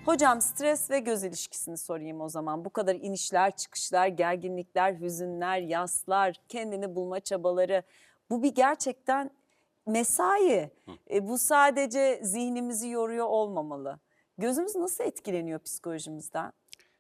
Hocam stres ve göz ilişkisini sorayım o zaman. Bu kadar inişler, çıkışlar, gerginlikler, hüzünler, yaslar, kendini bulma çabaları. Bu bir gerçekten mesai. Hı. Bu sadece zihnimizi yoruyor olmamalı. Gözümüz nasıl etkileniyor psikolojimizden?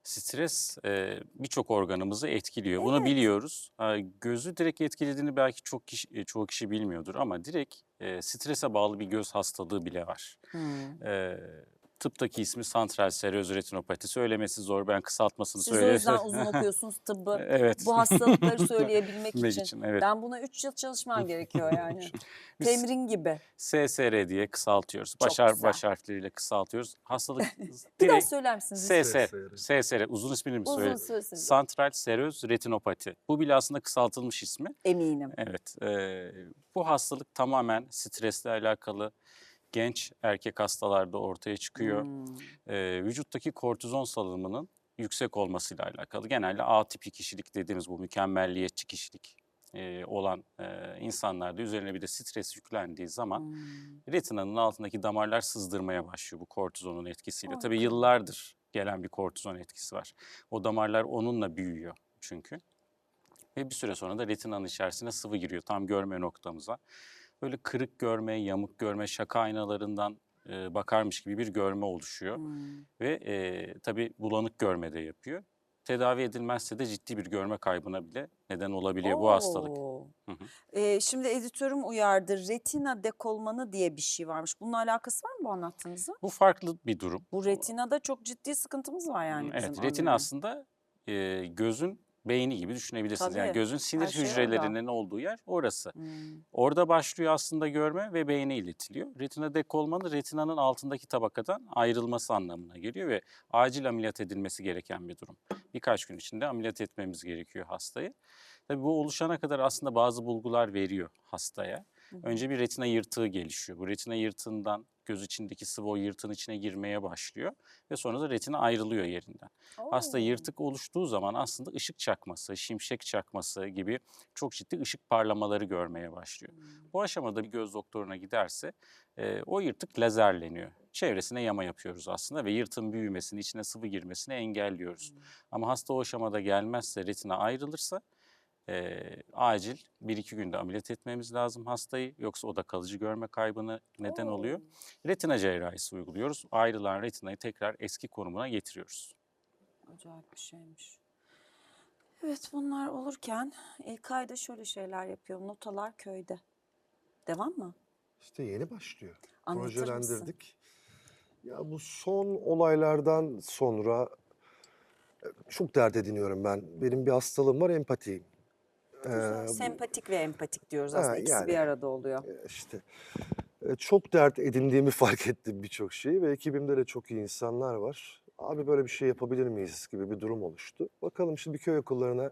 Stres, birçok organımızı etkiliyor. Bunu Evet. biliyoruz. Gözü direkt etkilediğini belki çoğu kişi bilmiyordur ama direkt, strese bağlı bir göz hastalığı bile var. Hmm. Eee, tıptaki ismi santral seröz retinopati. Söylemesi zor. Ben kısaltmasını Siz o söyle yüzden uzun okuyorsunuz tıbbı. Evet. Bu hastalıkları söyleyebilmek Bilmek için. için, evet. Ben buna 3 yıl çalışmam gerekiyor yani. Biz Temrin gibi. SSR diye kısaltıyoruz. Çok güzel. Baş harfleriyle kısaltıyoruz. Hastalık Bir daha direkt söyler misiniz lütfen? SSR, SSR. SSR uzun ismini mi Uzun söyle? sözünüzü. Santral seröz retinopati. Bu bile aslında kısaltılmış ismi. Eminim. Evet, bu hastalık tamamen stresle alakalı. Genç erkek hastalarda ortaya çıkıyor. Hmm. Vücuttaki kortizon salınımının yüksek olmasıyla alakalı. Genelde A tipi kişilik dediğimiz bu mükemmelliyetçi kişilik olan insanlarda üzerine bir de stres yüklendiği zaman retinanın altındaki damarlar sızdırmaya başlıyor bu kortizonun etkisiyle. Tabii Korkunç. yıllardır gelen bir kortizon etkisi var. O damarlar onunla büyüyor çünkü. Ve bir süre sonra da retinanın içerisine sıvı giriyor tam görme noktamıza. Böyle kırık görme, yamuk görme, şaka aynalarından bakarmış gibi bir görme oluşuyor. Ve tabii bulanık görme de yapıyor. Tedavi edilmezse de ciddi bir görme kaybına bile neden olabiliyor bu hastalık. Oo. Hı hı. Şimdi editörüm uyardı. Retina dekolmanı diye bir şey varmış. Bununla alakası var mı bu anlattığınızın? Bu farklı bir durum. Bu retinada çok ciddi sıkıntımız var yani bizim Evet, retina anladığım. aslında gözün beyni gibi düşünebilirsiniz. Yani Tabii. gözün Her sinir şey orada. hücrelerinin olduğu yer orası. Hmm. Orada başlıyor aslında görme ve beyne iletiliyor. Retina dekolmanı retinanın altındaki tabakadan ayrılması anlamına geliyor ve acil ameliyat edilmesi gereken bir durum. Birkaç gün içinde ameliyat etmemiz gerekiyor hastayı. Tabii bu oluşana kadar aslında bazı bulgular veriyor hastaya. Önce bir retina yırtığı gelişiyor. Bu retina yırtığından göz içindeki sıvı o yırtığın içine girmeye başlıyor ve sonra da retina ayrılıyor yerinden. Hasta Oo. yırtık oluştuğu zaman aslında ışık çakması, şimşek çakması gibi çok ciddi ışık parlamaları görmeye başlıyor. Bu aşamada bir göz doktoruna giderse o yırtık lazerleniyor. Çevresine yama yapıyoruz aslında ve yırtığın büyümesini, içine sıvı girmesini engelliyoruz. Ama hasta o aşamada gelmezse, retina ayrılırsa acil 1-2 günde ameliyat etmemiz lazım hastayı. Yoksa o da kalıcı görme kaybına neden oluyor. Oo. Retina cerrahisi uyguluyoruz. Ayrılan retinayı tekrar eski konumuna getiriyoruz. Acayip bir şeymiş. Evet bunlar olurken İlkay da şöyle şeyler yapıyor. Notalar köyde. Devam mı? İşte yeni başlıyor. Anlatır mısın? Projelendirdik. Ya bu son olaylardan sonra çok dert ediniyorum ben. Benim bir hastalığım var, empatiyim. Güzel. Ee, Sempatik ve empatik diyoruz ha, aslında. İkisi bir yani arada oluyor. işte çok dert edindiğimi fark ettim birçok şeyi ve ekibimde de çok iyi insanlar var. Abi böyle bir şey yapabilir miyiz gibi bir durum oluştu. Bakalım şimdi köy okullarına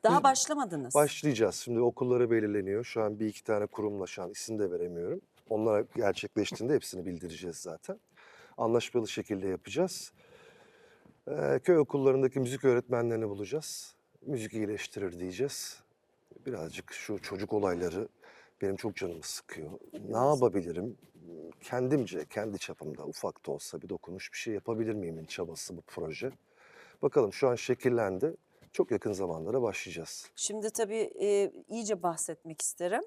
Daha biz başlamadınız. başlayacağız. Şimdi okulları belirleniyor. Şu an bir iki tane kurumla şu an isim de veremiyorum. Onlar gerçekleştiğinde hepsini bildireceğiz zaten. Anlaşmalı şekilde yapacağız. Köy okullarındaki müzik öğretmenlerini bulacağız. Müzik iyileştirir diyeceğiz. Birazcık şu çocuk olayları benim çok canımı sıkıyor. Ne yapabilirim? Kendimce, kendi çapımda ufak da olsa bir dokunuş bir şey yapabilir miyimin çabası bu proje. Bakalım şu an şekillendi. Çok yakın zamanlara başlayacağız. Şimdi tabii iyice bahsetmek isterim.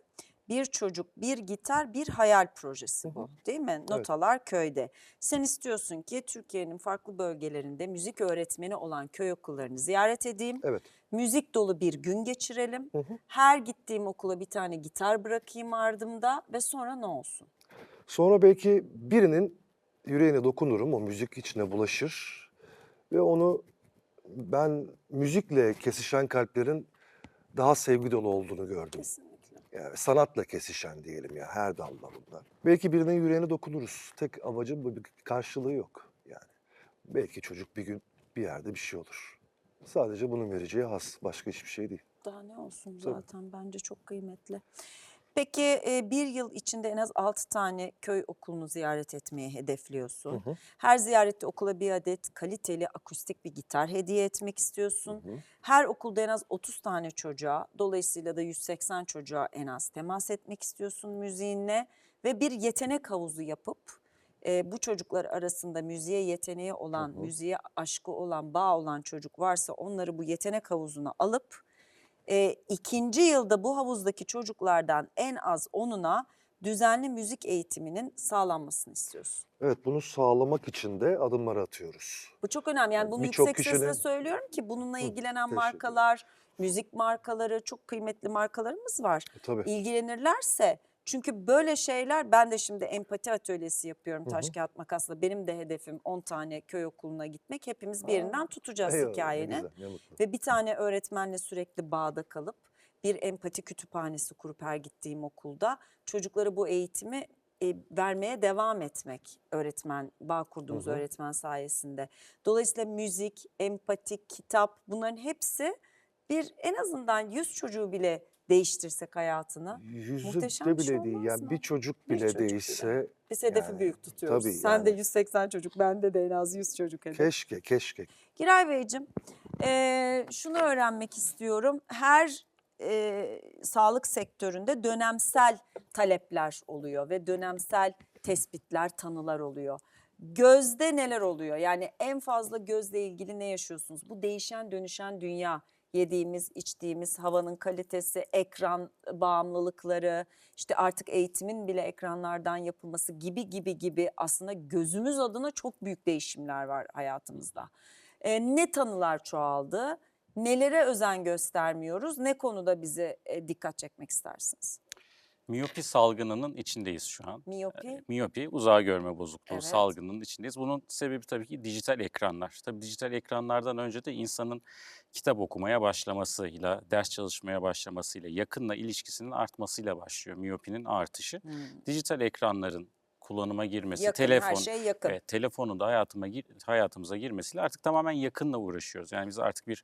Bir çocuk, bir gitar, bir hayal projesi bu, değil mi? Evet. Notalar köyde. Sen istiyorsun ki Türkiye'nin farklı bölgelerinde müzik öğretmeni olan köy okullarını ziyaret edeyim. Evet. Müzik dolu bir gün geçirelim. Hı hı. Her gittiğim okula bir tane gitar bırakayım ardımda ve sonra ne olsun? Sonra belki birinin yüreğine dokunurum, o müzik içine bulaşır ve onu ben müzikle kesişen kalplerin daha sevgi dolu olduğunu gördüm. Kesinlikle. Yani sanatla kesişen diyelim ya her dallarında. Belki birinin yüreğine dokunuruz. Tek amacım bu, bir karşılığı yok yani. Belki çocuk bir gün bir yerde bir şey olur. Sadece bunun vereceği haz, başka hiçbir şey değil. Daha ne olsun Tabii. zaten bence çok kıymetli. Peki bir yıl içinde en az 6 tane köy okulunu ziyaret etmeyi hedefliyorsun. Hı hı. Her ziyarette okula bir adet kaliteli akustik bir gitar hediye etmek istiyorsun. Her okulda en az 30 tane çocuğa, dolayısıyla da 180 çocuğa en az temas etmek istiyorsun müziğinle. Ve bir yetenek havuzu yapıp bu çocuklar arasında müziğe yeteneği olan, hı. müziğe aşkı olan, bağ olan çocuk varsa onları bu yetenek havuzuna alıp ikinci yılda bu havuzdaki çocuklardan en az 10'una düzenli müzik eğitiminin sağlanmasını istiyoruz. Evet, bunu sağlamak için de adımlar atıyoruz. Bu çok önemli. Yani bunu Birçok yüksek sesle kişinin söylüyorum ki bununla ilgilenen teşekkür markalar, müzik markaları, çok kıymetli markalarımız var. Tabii. İlgilenirlerse, çünkü böyle şeyler, ben de şimdi empati atölyesi yapıyorum Hı taş hı. kağıt makasla. Benim de hedefim 10 tane köy okuluna gitmek. Hepimiz bir yerinden tutacağız Eyvallah, ne hikayenin. güzel, ne mutlu. Ve bir tane öğretmenle sürekli bağda kalıp bir empati kütüphanesi kurup her gittiğim okulda çocuklara bu eğitimi vermeye devam etmek, bağ kurduğumuz Hı hı. öğretmen sayesinde. Dolayısıyla müzik, empati, kitap, bunların hepsi en azından 100 çocuğu bile değiştirsek hayatını. Muhteşem Yüzde bir şey bile değil, olmaz yani mı? bir çocuk Bir bile çocuk bile. değişse Biz hedefi yani büyük tutuyoruz. tabii Sen de yani 180 çocuk, bende de en az 100 çocuk hedef. keşke. Giray Beyciğim, şunu öğrenmek istiyorum. Her sağlık sektöründe dönemsel talepler oluyor ve dönemsel tespitler, tanılar oluyor. Gözde neler oluyor? Yani en fazla gözle ilgili ne yaşıyorsunuz? Bu değişen dönüşen dünya, yediğimiz, içtiğimiz havanın kalitesi, ekran bağımlılıkları, işte artık eğitimin bile ekranlardan yapılması gibi aslında gözümüz adına çok büyük değişimler var hayatımızda. Ne tanılar çoğaldı, nelere özen göstermiyoruz, ne konuda bize dikkat çekmek istersiniz? Miyopi salgınının içindeyiz şu an. Miyopi, Miyopi, uzağa görme bozukluğu evet. salgınının içindeyiz. Bunun sebebi tabii ki dijital ekranlar. Tabii dijital ekranlardan önce de insanın kitap okumaya başlamasıyla, ders çalışmaya başlamasıyla, yakınla ilişkisinin artmasıyla başlıyor miyopinin artışı. Dijital ekranların kullanıma girmesi, Yakın, her şey yakın. evet, telefonun da hayatımıza girmesiyle artık tamamen yakınla uğraşıyoruz. Yani biz artık bir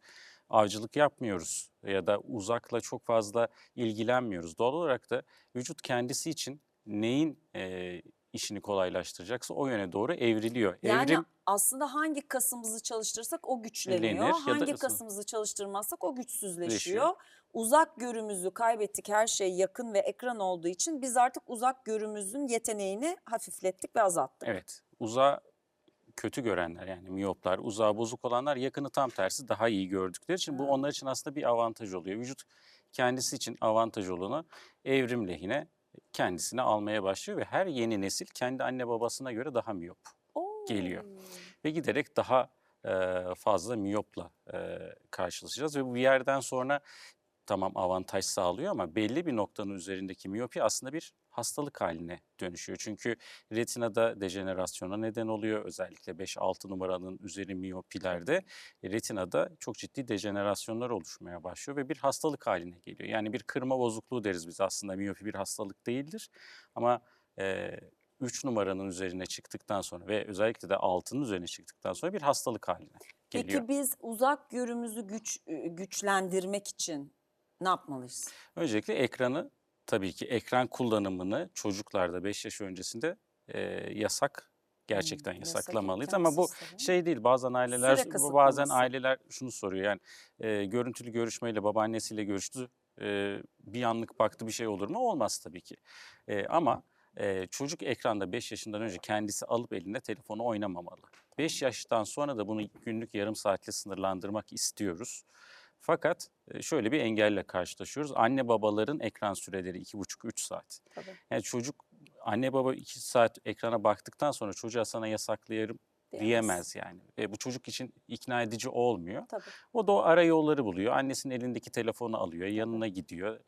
avcılık yapmıyoruz ya da uzakla çok fazla ilgilenmiyoruz. Doğal olarak da vücut kendisi için neyin işini kolaylaştıracaksa o yöne doğru evriliyor. Yani aslında hangi kasımızı çalıştırırsak o güçleniyor. Evlenir ya da Hangi kasımızı çalıştırmazsak o güçsüzleşiyor. Güçleşiyor. Uzak görümüzü kaybettik, her şey yakın ve ekran olduğu için biz artık uzak görümüzün yeteneğini hafiflettik ve azalttık. Evet, uzağı kötü görenler, yani miyoplar, uzağı bozuk olanlar yakını tam tersi daha iyi gördükleri için bu onlar için aslında bir avantaj oluyor. Vücut kendisi için avantaj olanı evrim lehine kendisine almaya başlıyor ve her yeni nesil kendi anne babasına göre daha miyop geliyor. Ve giderek daha fazla miyopla karşılaşacağız ve bu bir yerden sonra tamam avantaj sağlıyor ama belli bir noktanın üzerindeki miyopi aslında bir hastalık haline dönüşüyor. Çünkü retinada dejenerasyona neden oluyor. Özellikle 5-6 numaranın üzeri miyopilerde retinada çok ciddi dejenerasyonlar oluşmaya başlıyor ve bir hastalık haline geliyor. Yani bir kırma bozukluğu deriz biz, aslında miyopi bir hastalık değildir. Ama 3 numaranın üzerine çıktıktan sonra ve özellikle de 6'nın üzerine çıktıktan sonra bir hastalık haline geliyor. Peki biz uzak görümüzü güçlendirmek için ne yapmalıyız? Öncelikle ekranı, tabii ki ekran kullanımını çocuklarda 5 yaş öncesinde gerçekten yasaklamalıyız. Ama bu şey değil, bazen Süre kısıtlaması. bazen aileler şunu soruyor, yani görüntülü görüşmeyle babaannesiyle görüştü, bir anlık baktı, bir şey olur mu? Olmaz tabii ki. Ama çocuk ekranda 5 yaşından önce kendisi alıp elinde telefonu oynamamalı. 5 yaştan sonra da bunu günlük yarım saatle sınırlandırmak istiyoruz. Fakat şöyle bir engelle karşılaşıyoruz. Anne babaların ekran süreleri 2,5-3 saat. Tabii. Yani anne baba 2 saat ekrana baktıktan sonra çocuğa sana yasaklayarım diyemez yani. Bu çocuk için ikna edici olmuyor. Tabii. O da o ara yolları buluyor. Annesinin elindeki telefonu alıyor, yanına gidiyor.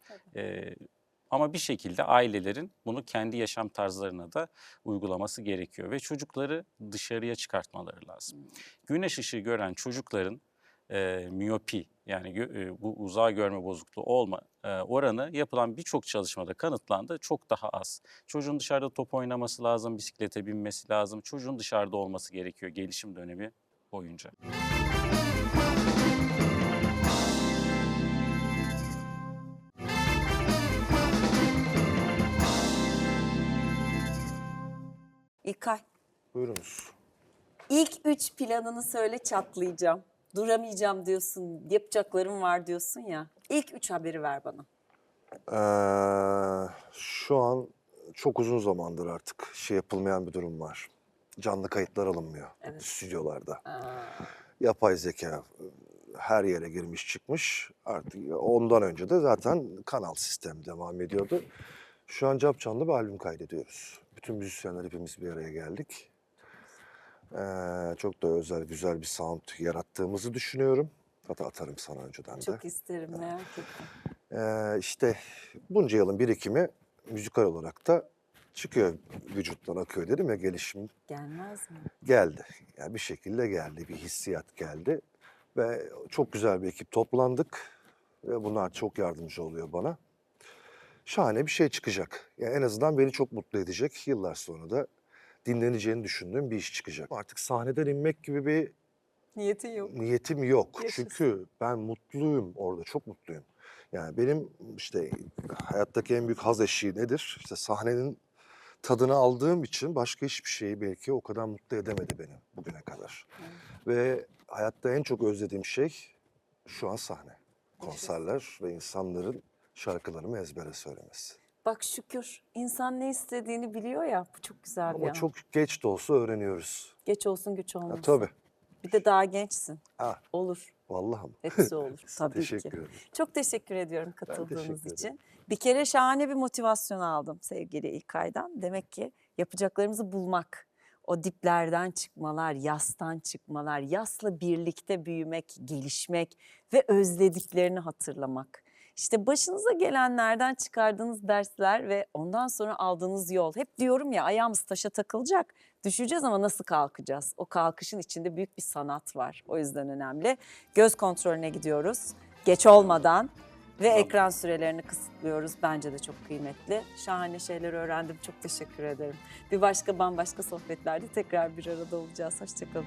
Ama bir şekilde ailelerin bunu kendi yaşam tarzlarına da uygulaması gerekiyor ve çocukları dışarıya çıkartmaları lazım. Güneş ışığı gören çocukların miyopi, yani bu uzağa görme bozukluğu olma oranı yapılan birçok çalışmada kanıtlandı, çok daha az. Çocuğun dışarıda top oynaması lazım, bisiklete binmesi lazım. Çocuğun dışarıda olması gerekiyor gelişim dönemi boyunca. İlkay, Buyurunuz. ilk 3 planını söyle, çatlayacağım. Duramayacağım diyorsun, yapacaklarım var diyorsun ya. İlk 3 haberi ver bana. Şu an çok uzun zamandır artık yapılmayan bir durum var. canlı kayıtlar alınmıyor Evet. stüdyolarda. Aa, Yapay zeka her yere girmiş çıkmış. Artık ondan önce de zaten kanal sistemi devam ediyordu. Şu an capcanlı bir albüm kaydediyoruz. Bütün müzisyenler hepimiz bir araya geldik. Çok da özel, güzel bir sound yarattığımızı düşünüyorum. Hatta atarım sana önceden de. çok isterim, merak ettim. İşte bunca yılın birikimi müzikal olarak da çıkıyor, vücuttan akıyor dedim ya, gelişim Gelmez mi? geldi. Yani bir şekilde geldi, bir hissiyat geldi. Ve çok güzel bir ekip toplandık ve bunlar çok yardımcı oluyor bana. Şahane bir şey çıkacak. Yani en azından beni çok mutlu edecek. Yıllar sonra da dinleneceğini düşündüğüm bir iş çıkacak. Artık sahneden inmek gibi bir Niyetin yok. niyetim yok. Yaşasın. Çünkü ben mutluyum orada, çok mutluyum. Yani benim işte hayattaki en büyük haz eşiği nedir? İşte sahnenin tadını aldığım için başka hiçbir şeyi belki o kadar mutlu edemedi beni bugüne kadar. Ve hayatta en çok özlediğim şey şu an sahne. Konserler ve insanların şarkılarımı ezbere söylemesi. Bak şükür insan ne istediğini biliyor ya, bu çok güzel bir Ama an. çok geç de olsa öğreniyoruz. Geç olsun güç Ha, olmasın. tabii. Bir de daha gençsin. Ha, Olur. vallahi mi? Hepsi olur tabii Teşekkür ki. ederim. Çok teşekkür ediyorum teşekkür katıldığınız ederim. için. Bir kere şahane bir motivasyon aldım sevgili İlkay'dan. Demek ki yapacaklarımızı bulmak, o diplerden çıkmalar, yastan çıkmalar, yasla birlikte büyümek, gelişmek ve özlediklerini hatırlamak. İşte başınıza gelenlerden çıkardığınız dersler ve ondan sonra aldığınız yol. Hep diyorum ya, ayağımız taşa takılacak. Düşeceğiz ama nasıl kalkacağız? O kalkışın içinde büyük bir sanat var. O yüzden önemli. Göz kontrolüne gidiyoruz. Geç olmadan ve ekran sürelerini kısıtlıyoruz. Bence de çok kıymetli. Şahane şeyler öğrendim. Çok teşekkür ederim. Bir başka bambaşka sohbetlerde tekrar bir arada olacağız. Hoşçakalın.